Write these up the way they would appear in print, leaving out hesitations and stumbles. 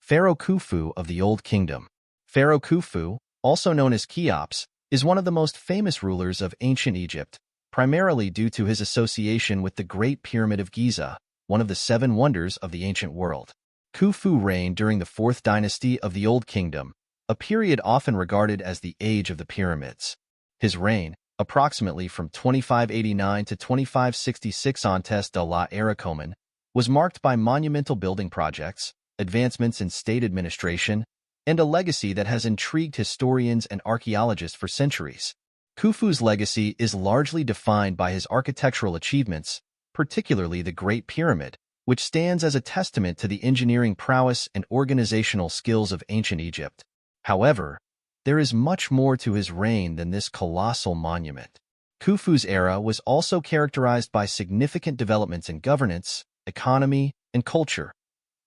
Pharaoh Khufu of the Old Kingdom. Pharaoh Khufu, also known as Cheops, is one of the most famous rulers of ancient Egypt, primarily due to his association with the Great Pyramid of Giza, one of the seven wonders of the ancient world. Khufu reigned during the 4th dynasty of the Old Kingdom, a period often regarded as the Age of the Pyramids. His reign, approximately from 2589 to 2566 Antes de la Era Commune, was marked by monumental building projects, advancements in state administration, and a legacy that has intrigued historians and archaeologists for centuries. Khufu's legacy is largely defined by his architectural achievements, particularly the Great Pyramid, which stands as a testament to the engineering prowess and organizational skills of ancient Egypt. However, there is much more to his reign than this colossal monument. Khufu's era was also characterized by significant developments in governance, economy, and culture,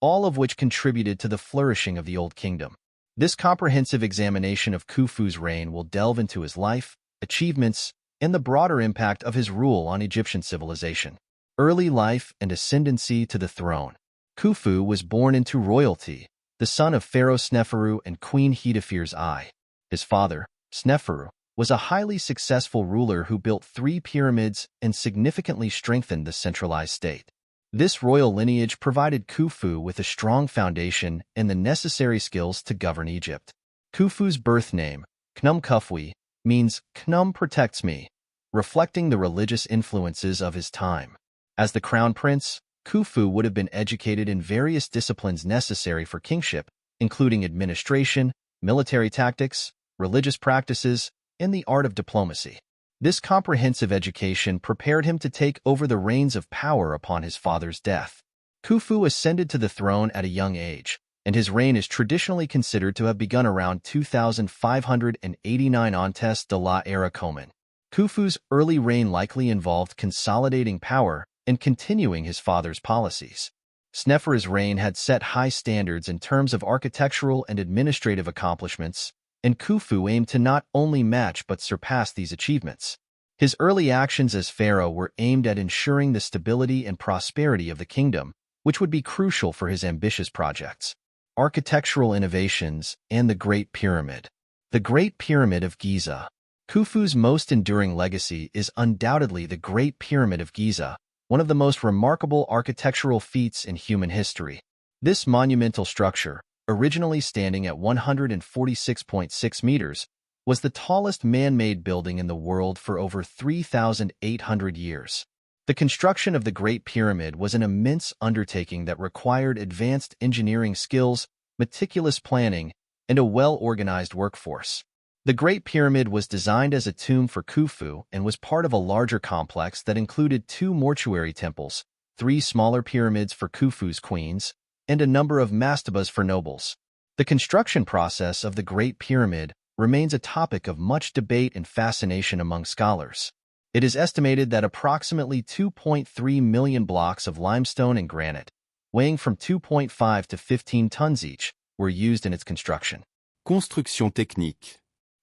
all of which contributed to the flourishing of the Old Kingdom. This comprehensive examination of Khufu's reign will delve into his life, achievements, and the broader impact of his rule on Egyptian civilization. Early life and ascendancy to the throne. Khufu was born into royalty, the son of Pharaoh Sneferu and Queen Hetepheres I. His father, Sneferu, was a highly successful ruler who built 3 pyramids and significantly strengthened the centralized state. This royal lineage provided Khufu with a strong foundation and the necessary skills to govern Egypt. Khufu's birth name, Khnum Khufui, means Khnum protects me, reflecting the religious influences of his time. As the crown prince, Khufu would have been educated in various disciplines necessary for kingship, including administration, military tactics, religious practices, and the art of diplomacy. This comprehensive education prepared him to take over the reins of power upon his father's death. Khufu ascended to the throne at a young age, and his reign is traditionally considered to have begun around 2589 Antes de la Era Commune. Khufu's early reign likely involved consolidating power and continuing his father's policies. Sneferu's reign had set high standards in terms of architectural and administrative accomplishments, and Khufu aimed to not only match but surpass these achievements. His early actions as pharaoh were aimed at ensuring the stability and prosperity of the kingdom, which would be crucial for his ambitious projects. Architectural innovations and the Great Pyramid. The Great Pyramid of Giza. Khufu's most enduring legacy is undoubtedly the Great Pyramid of Giza, one of the most remarkable architectural feats in human history. This monumental structure, originally standing at 146.6 meters, was the tallest man-made building in the world for over 3,800 years. The construction of the Great Pyramid was an immense undertaking that required advanced engineering skills, meticulous planning, and a well-organized workforce. The Great Pyramid was designed as a tomb for Khufu and was part of a larger complex that included 2 mortuary temples, 3 smaller pyramids for Khufu's queens, and a number of mastabas for nobles. The construction process of the Great Pyramid remains a topic of much debate and fascination among scholars. It is estimated that approximately 2.3 million blocks of limestone and granite, weighing from 2.5 to 15 tons each, were used in its construction. Construction technique.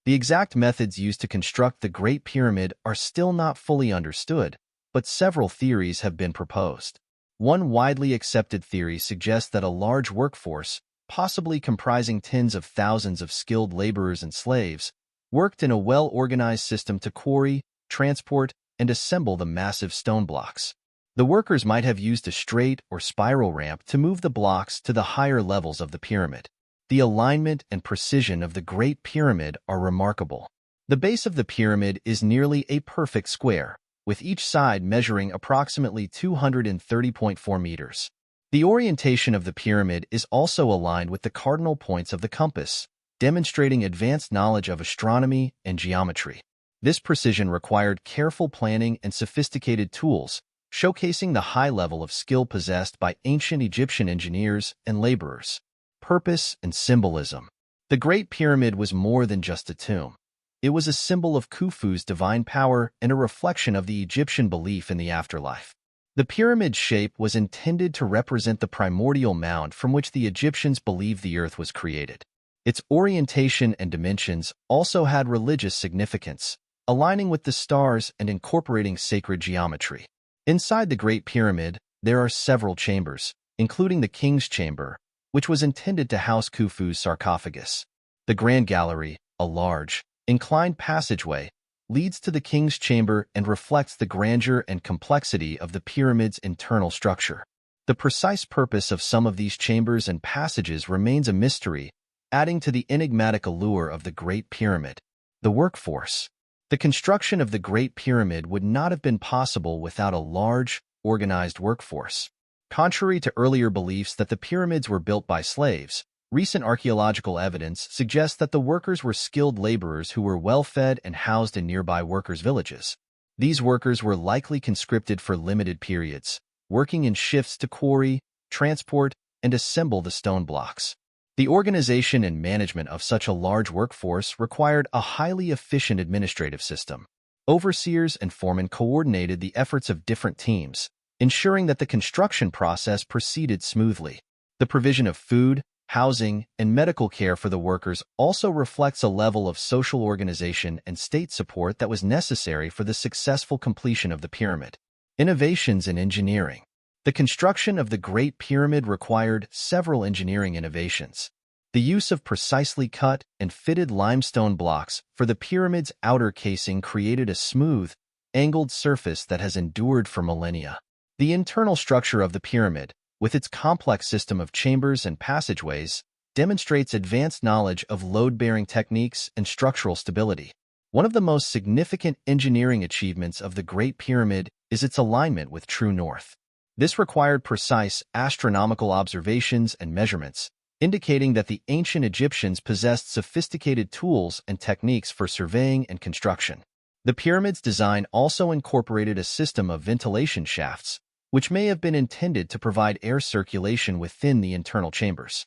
The exact methods used to construct the Great Pyramid are still not fully understood, but several theories have been proposed. One widely accepted theory suggests that a large workforce, possibly comprising tens of thousands of skilled laborers and slaves, worked in a well-organized system to quarry, transport, and assemble the massive stone blocks. The workers might have used a straight or spiral ramp to move the blocks to the higher levels of the pyramid. The alignment and precision of the Great Pyramid are remarkable. The base of the pyramid is nearly a perfect square, with each side measuring approximately 230.4 meters. The orientation of the pyramid is also aligned with the cardinal points of the compass, demonstrating advanced knowledge of astronomy and geometry. This precision required careful planning and sophisticated tools, showcasing the high level of skill possessed by ancient Egyptian engineers and laborers. Purpose and symbolism. The Great Pyramid was more than just a tomb. It was a symbol of Khufu's divine power and a reflection of the Egyptian belief in the afterlife. The pyramid's shape was intended to represent the primordial mound from which the Egyptians believed the earth was created. Its orientation and dimensions also had religious significance, aligning with the stars and incorporating sacred geometry. Inside the Great Pyramid, there are several chambers, including the King's Chamber, which was intended to house Khufu's sarcophagus. The Grand Gallery, a large, inclined passageway, leads to the king's chamber and reflects the grandeur and complexity of the pyramid's internal structure. The precise purpose of some of these chambers and passages remains a mystery, adding to the enigmatic allure of the Great Pyramid. The workforce. The construction of the Great Pyramid would not have been possible without a large, organized workforce. Contrary to earlier beliefs that the pyramids were built by slaves, recent archaeological evidence suggests that the workers were skilled laborers who were well-fed and housed in nearby workers' villages. These workers were likely conscripted for limited periods, working in shifts to quarry, transport, and assemble the stone blocks. The organization and management of such a large workforce required a highly efficient administrative system. Overseers and foremen coordinated the efforts of different teams, ensuring that the construction process proceeded smoothly. The provision of food, housing, and medical care for the workers also reflects a level of social organization and state support that was necessary for the successful completion of the pyramid. Innovations in engineering. The construction of the Great Pyramid required several engineering innovations. The use of precisely cut and fitted limestone blocks for the pyramid's outer casing created a smooth, angled surface that has endured for millennia. The internal structure of the pyramid, with its complex system of chambers and passageways, demonstrates advanced knowledge of load-bearing techniques and structural stability. One of the most significant engineering achievements of the Great Pyramid is its alignment with true north. This required precise astronomical observations and measurements, indicating that the ancient Egyptians possessed sophisticated tools and techniques for surveying and construction. The pyramid's design also incorporated a system of ventilation shafts, which may have been intended to provide air circulation within the internal chambers.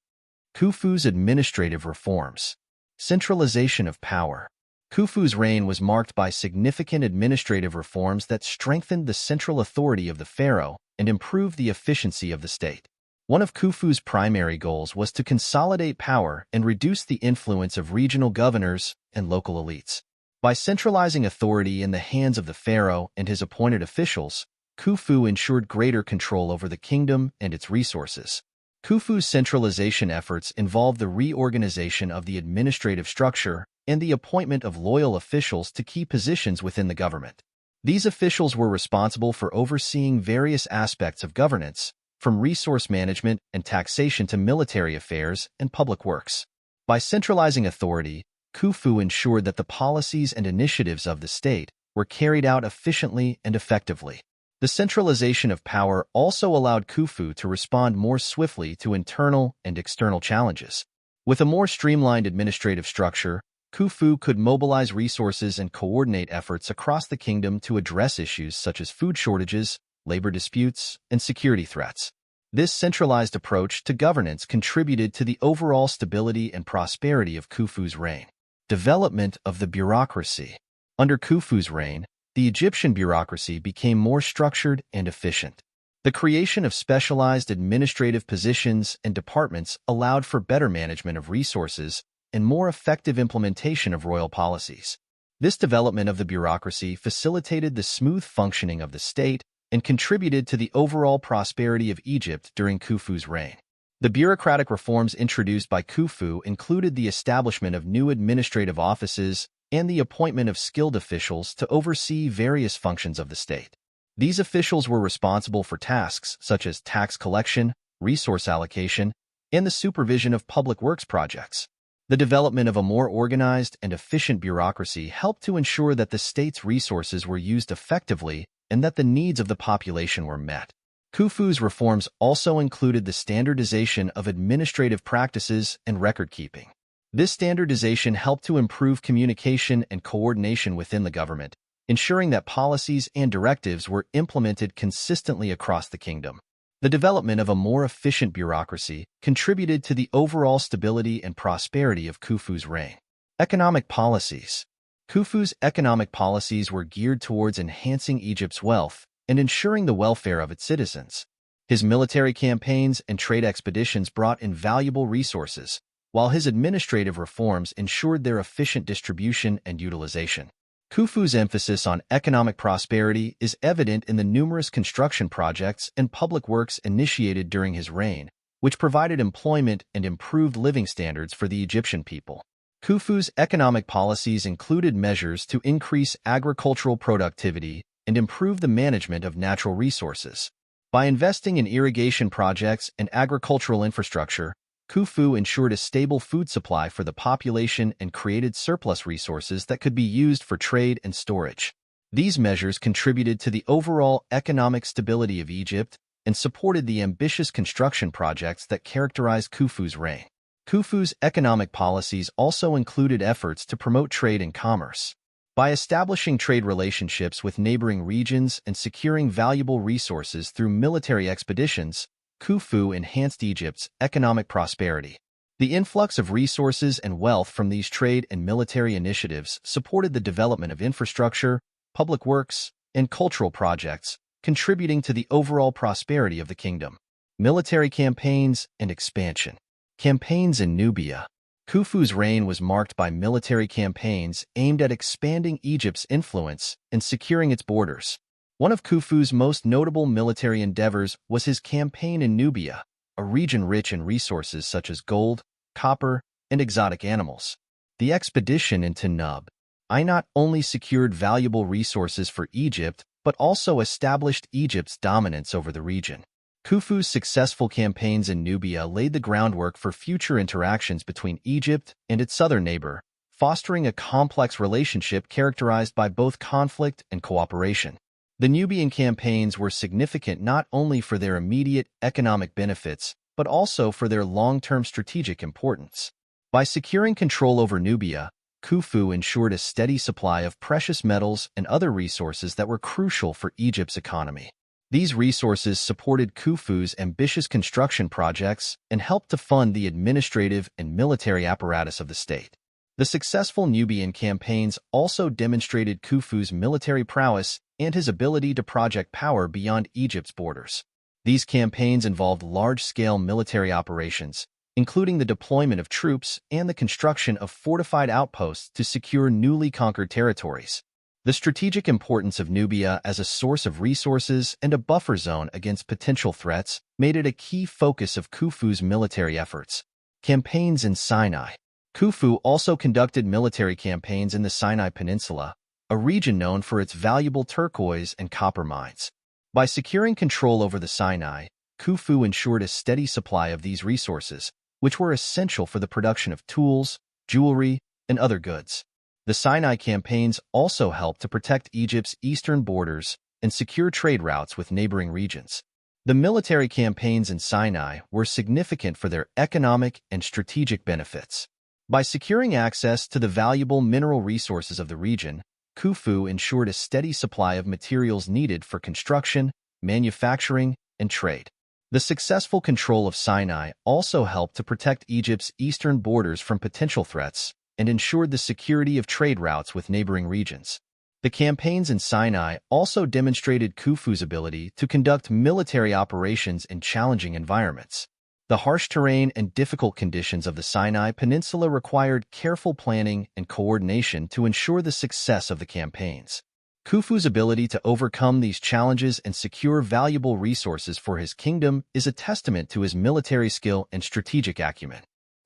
Khufu's administrative reforms. Centralization of power. Khufu's reign was marked by significant administrative reforms that strengthened the central authority of the pharaoh and improved the efficiency of the state. One of Khufu's primary goals was to consolidate power and reduce the influence of regional governors and local elites. By centralizing authority in the hands of the pharaoh and his appointed officials, Khufu ensured greater control over the kingdom and its resources. Khufu's centralization efforts involved the reorganization of the administrative structure and the appointment of loyal officials to key positions within the government. These officials were responsible for overseeing various aspects of governance, from resource management and taxation to military affairs and public works. By centralizing authority, Khufu ensured that the policies and initiatives of the state were carried out efficiently and effectively. The centralization of power also allowed Khufu to respond more swiftly to internal and external challenges. With a more streamlined administrative structure, Khufu could mobilize resources and coordinate efforts across the kingdom to address issues such as food shortages, labor disputes, and security threats. This centralized approach to governance contributed to the overall stability and prosperity of Khufu's reign. Development of the bureaucracy. Under Khufu's reign, the Egyptian bureaucracy became more structured and efficient. The creation of specialized administrative positions and departments allowed for better management of resources and more effective implementation of royal policies. This development of the bureaucracy facilitated the smooth functioning of the state and contributed to the overall prosperity of Egypt during Khufu's reign. The bureaucratic reforms introduced by Khufu included the establishment of new administrative offices and the appointment of skilled officials to oversee various functions of the state. These officials were responsible for tasks such as tax collection, resource allocation, and the supervision of public works projects. The development of a more organized and efficient bureaucracy helped to ensure that the state's resources were used effectively and that the needs of the population were met. Khufu's reforms also included the standardization of administrative practices and record-keeping. This standardization helped to improve communication and coordination within the government, ensuring that policies and directives were implemented consistently across the kingdom. The development of a more efficient bureaucracy contributed to the overall stability and prosperity of Khufu's reign. Economic policies. Khufu's economic policies were geared towards enhancing Egypt's wealth and ensuring the welfare of its citizens. His military campaigns and trade expeditions brought invaluable resources, while his administrative reforms ensured their efficient distribution and utilization. Khufu's emphasis on economic prosperity is evident in the numerous construction projects and public works initiated during his reign, which provided employment and improved living standards for the Egyptian people. Khufu's economic policies included measures to increase agricultural productivity and improve the management of natural resources. By investing in irrigation projects and agricultural infrastructure, Khufu ensured a stable food supply for the population and created surplus resources that could be used for trade and storage. These measures contributed to the overall economic stability of Egypt and supported the ambitious construction projects that characterized Khufu's reign. Khufu's economic policies also included efforts to promote trade and commerce. By establishing trade relationships with neighboring regions and securing valuable resources through military expeditions, Khufu enhanced Egypt's economic prosperity. The influx of resources and wealth from these trade and military initiatives supported the development of infrastructure, public works, and cultural projects, contributing to the overall prosperity of the kingdom. Military campaigns and expansion. Campaigns in Nubia. Khufu's reign was marked by military campaigns aimed at expanding Egypt's influence and securing its borders. One of Khufu's most notable military endeavors was his campaign in Nubia, a region rich in resources such as gold, copper, and exotic animals. The expedition into Nubia not only secured valuable resources for Egypt, but also established Egypt's dominance over the region. Khufu's successful campaigns in Nubia laid the groundwork for future interactions between Egypt and its southern neighbor, fostering a complex relationship characterized by both conflict and cooperation. The Nubian campaigns were significant not only for their immediate economic benefits, but also for their long-term strategic importance. By securing control over Nubia, Khufu ensured a steady supply of precious metals and other resources that were crucial for Egypt's economy. These resources supported Khufu's ambitious construction projects and helped to fund the administrative and military apparatus of the state. The successful Nubian campaigns also demonstrated Khufu's military prowess and his ability to project power beyond Egypt's borders. These campaigns involved large-scale military operations, including the deployment of troops and the construction of fortified outposts to secure newly conquered territories. The strategic importance of Nubia as a source of resources and a buffer zone against potential threats made it a key focus of Khufu's military efforts. Campaigns in Sinai. Khufu also conducted military campaigns in the Sinai Peninsula, a region known for its valuable turquoise and copper mines. By securing control over the Sinai, Khufu ensured a steady supply of these resources, which were essential for the production of tools, jewelry, and other goods. The Sinai campaigns also helped to protect Egypt's eastern borders and secure trade routes with neighboring regions. The military campaigns in Sinai were significant for their economic and strategic benefits. By securing access to the valuable mineral resources of the region, Khufu ensured a steady supply of materials needed for construction, manufacturing, and trade. The successful control of Sinai also helped to protect Egypt's eastern borders from potential threats and ensured the security of trade routes with neighboring regions. The campaigns in Sinai also demonstrated Khufu's ability to conduct military operations in challenging environments. The harsh terrain and difficult conditions of the Sinai Peninsula required careful planning and coordination to ensure the success of the campaigns. Khufu's ability to overcome these challenges and secure valuable resources for his kingdom is a testament to his military skill and strategic acumen.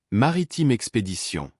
Maritime expédition.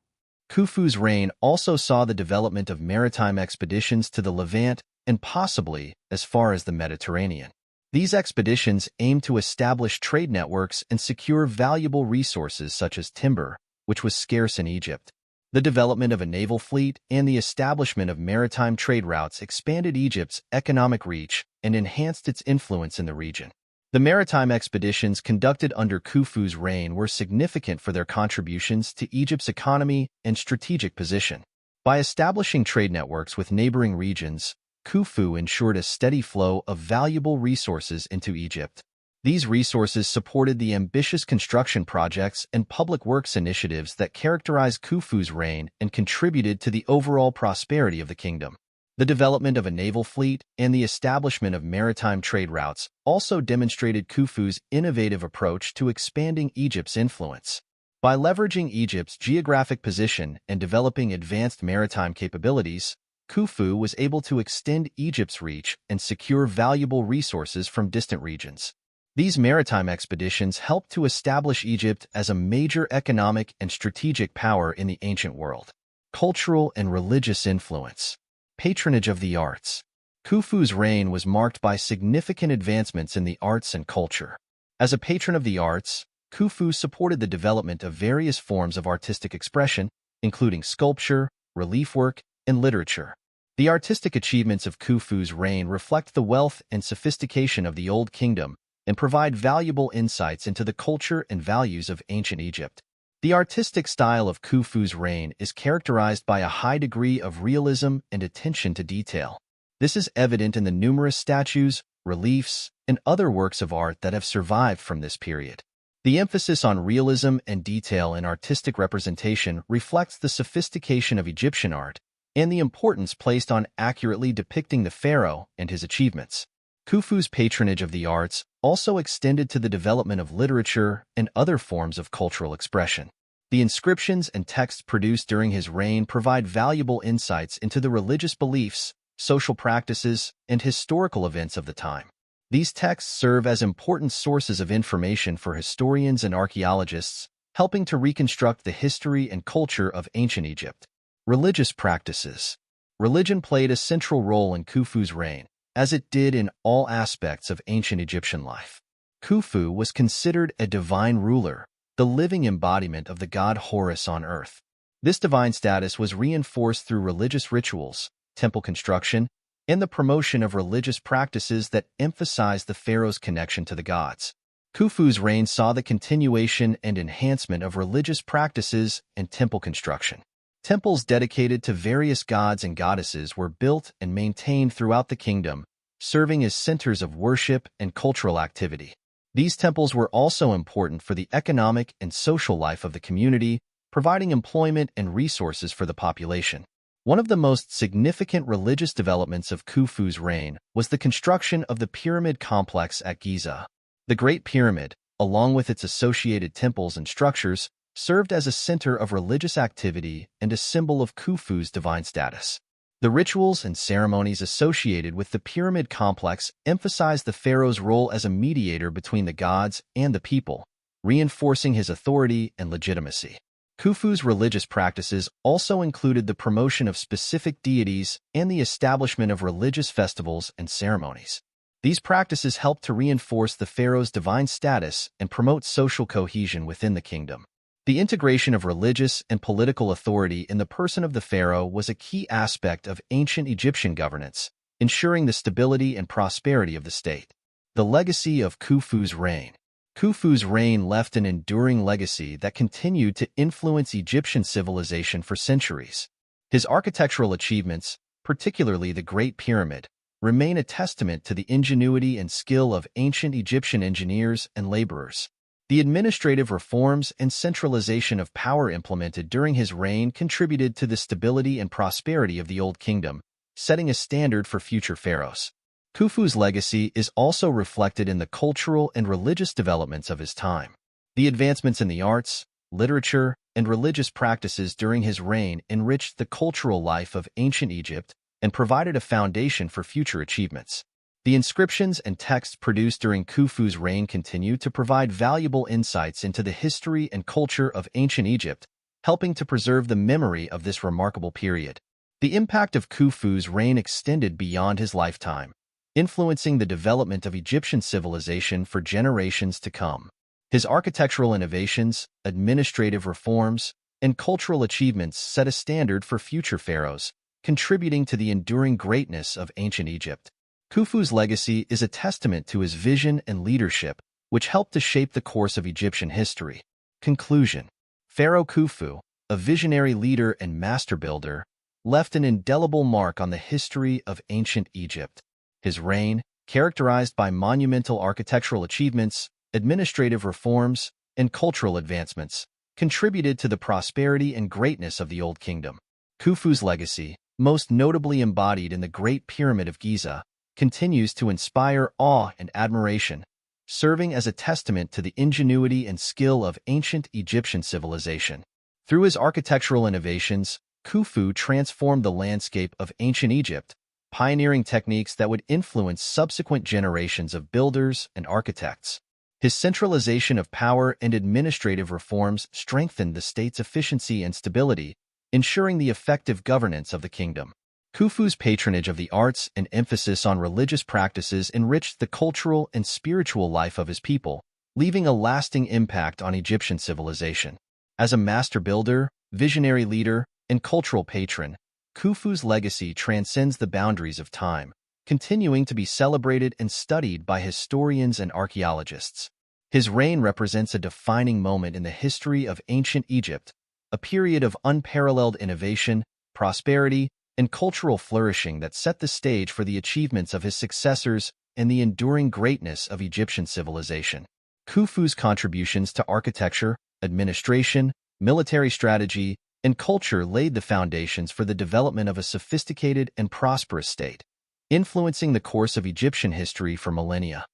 Khufu's reign also saw the development of maritime expeditions to the Levant and possibly as far as the Mediterranean. These expeditions aimed to establish trade networks and secure valuable resources such as timber, which was scarce in Egypt. The development of a naval fleet and the establishment of maritime trade routes expanded Egypt's economic reach and enhanced its influence in the region. The maritime expeditions conducted under Khufu's reign were significant for their contributions to Egypt's economy and strategic position. By establishing trade networks with neighboring regions, Khufu ensured a steady flow of valuable resources into Egypt. These resources supported the ambitious construction projects and public works initiatives that characterized Khufu's reign and contributed to the overall prosperity of the kingdom. The development of a naval fleet and the establishment of maritime trade routes also demonstrated Khufu's innovative approach to expanding Egypt's influence. By leveraging Egypt's geographic position and developing advanced maritime capabilities, Khufu was able to extend Egypt's reach and secure valuable resources from distant regions. These maritime expeditions helped to establish Egypt as a major economic and strategic power in the ancient world. Cultural and religious influence. Patronage of the arts. Khufu's reign was marked by significant advancements in the arts and culture. As a patron of the arts, Khufu supported the development of various forms of artistic expression, including sculpture, relief work, and literature. The artistic achievements of Khufu's reign reflect the wealth and sophistication of the Old Kingdom and provide valuable insights into the culture and values of ancient Egypt. The artistic style of Khufu's reign is characterized by a high degree of realism and attention to detail. This is evident in the numerous statues, reliefs, and other works of art that have survived from this period. The emphasis on realism and detail in artistic representation reflects the sophistication of Egyptian art and the importance placed on accurately depicting the pharaoh and his achievements. Khufu's patronage of the arts also extended to the development of literature and other forms of cultural expression. The inscriptions and texts produced during his reign provide valuable insights into the religious beliefs, social practices, and historical events of the time. These texts serve as important sources of information for historians and archaeologists, helping to reconstruct the history and culture of ancient Egypt. Religious practices. Religion played a central role in Khufu's reign, as it did in all aspects of ancient Egyptian life. Khufu was considered a divine ruler, the living embodiment of the god Horus on earth. This divine status was reinforced through religious rituals, temple construction, and the promotion of religious practices that emphasized the pharaoh's connection to the gods. Khufu's reign saw the continuation and enhancement of religious practices and temple construction. Temples dedicated to various gods and goddesses were built and maintained throughout the kingdom, serving as centers of worship and cultural activity. These temples were also important for the economic and social life of the community, providing employment and resources for the population. One of the most significant religious developments of Khufu's reign was the construction of the pyramid complex at Giza. The Great Pyramid, along with its associated temples and structures, served as a center of religious activity and a symbol of Khufu's divine status. The rituals and ceremonies associated with the pyramid complex emphasized the pharaoh's role as a mediator between the gods and the people, reinforcing his authority and legitimacy. Khufu's religious practices also included the promotion of specific deities and the establishment of religious festivals and ceremonies. These practices helped to reinforce the pharaoh's divine status and promote social cohesion within the kingdom. The integration of religious and political authority in the person of the pharaoh was a key aspect of ancient Egyptian governance, ensuring the stability and prosperity of the state. The legacy of Khufu's reign. Khufu's reign left an enduring legacy that continued to influence Egyptian civilization for centuries. His architectural achievements, particularly the Great Pyramid, remain a testament to the ingenuity and skill of ancient Egyptian engineers and laborers. The administrative reforms and centralization of power implemented during his reign contributed to the stability and prosperity of the Old Kingdom, setting a standard for future pharaohs. Khufu's legacy is also reflected in the cultural and religious developments of his time. The advancements in the arts, literature, and religious practices during his reign enriched the cultural life of ancient Egypt and provided a foundation for future achievements. The inscriptions and texts produced during Khufu's reign continue to provide valuable insights into the history and culture of ancient Egypt, helping to preserve the memory of this remarkable period. The impact of Khufu's reign extended beyond his lifetime, influencing the development of Egyptian civilization for generations to come. His architectural innovations, administrative reforms, and cultural achievements set a standard for future pharaohs, contributing to the enduring greatness of ancient Egypt. Khufu's legacy is a testament to his vision and leadership, which helped to shape the course of Egyptian history. Conclusion. Pharaoh Khufu, a visionary leader and master builder, left an indelible mark on the history of ancient Egypt. His reign, characterized by monumental architectural achievements, administrative reforms, and cultural advancements, contributed to the prosperity and greatness of the Old Kingdom. Khufu's legacy, most notably embodied in the Great Pyramid of Giza, continues to inspire awe and admiration, serving as a testament to the ingenuity and skill of ancient Egyptian civilization. Through his architectural innovations, Khufu transformed the landscape of ancient Egypt, pioneering techniques that would influence subsequent generations of builders and architects. His centralization of power and administrative reforms strengthened the state's efficiency and stability, ensuring the effective governance of the kingdom. Khufu's patronage of the arts and emphasis on religious practices enriched the cultural and spiritual life of his people, leaving a lasting impact on Egyptian civilization. As a master builder, visionary leader, and cultural patron, Khufu's legacy transcends the boundaries of time, continuing to be celebrated and studied by historians and archaeologists. His reign represents a defining moment in the history of ancient Egypt, a period of unparalleled innovation, prosperity, and cultural flourishing that set the stage for the achievements of his successors and the enduring greatness of Egyptian civilization. Khufu's contributions to architecture, administration, military strategy, and culture laid the foundations for the development of a sophisticated and prosperous state, influencing the course of Egyptian history for millennia.